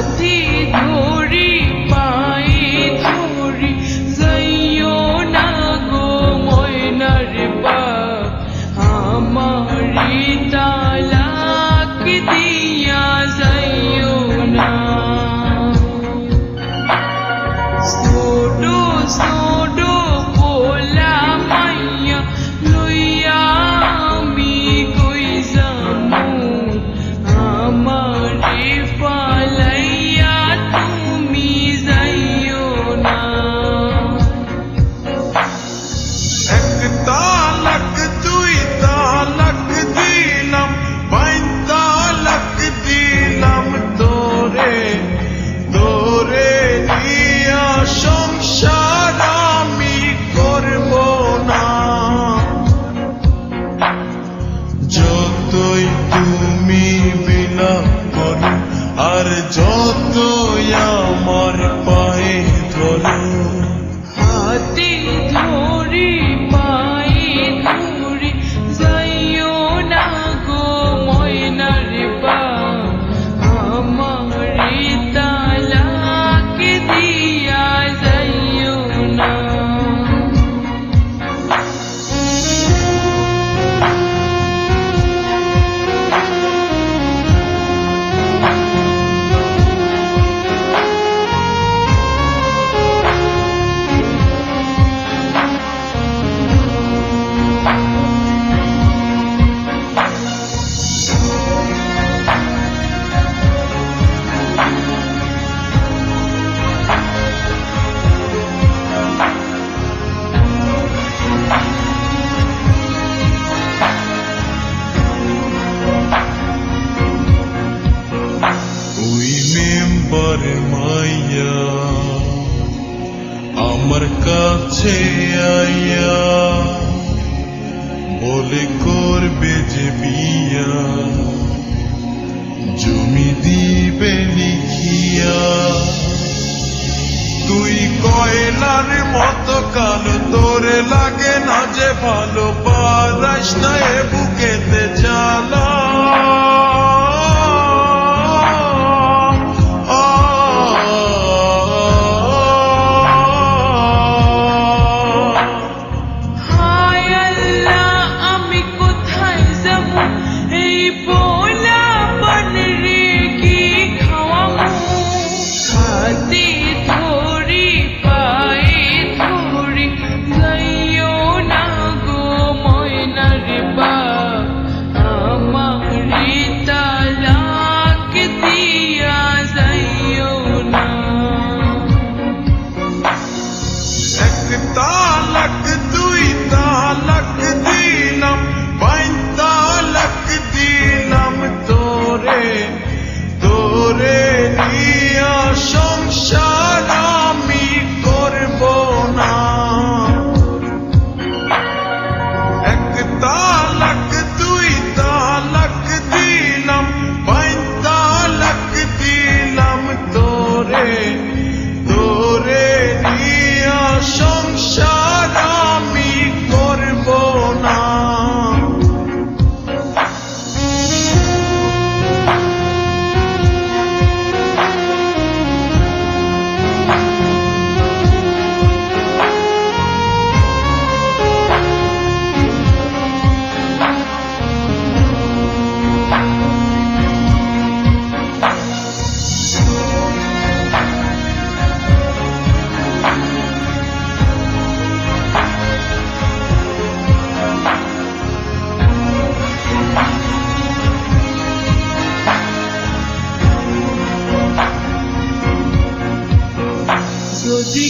হাতি ধরি পায়ে ধরি যাইও না গো ময়নার বাপ আমারি তালাক দিয়া যাইও না ছোটো ছোটো পোলা মাইয়া লইয়া আমি কই যামু আমারে পালাইয়া তুমি যাইও না এক তালাক দুই তালাক দিলাম বাইন তালাক দিলাম তোরে তোরে নিয়া সংসার আমি করব না যতই তুমি বিনা করো আর যতই আমার পায়ে ধরো হাতি ধরি পায়ে ধরি যাইও না গো ময়নার বাপ আমারে তালাক দিয়া যাইও না ওই মেম্বার মাইয়া আমার কাছে আইয়া বলে করবে যে বিয়া জমি দিবে লিখিয়া তুই কয়লার মতো কালো তোরে লাগে না যে ভালো পারাস না এ বুকেতে জ্বালা তালাক দুই তালাক দিলাম বাইন তালাক দিলাম তোরে তোরে নিয়া সংসার আমি করব না এক তালাক দুই তালাক দিলাম বাইন তালাক দিলাম তোরে তোরে নিয়া সংসার আমি করব না যদি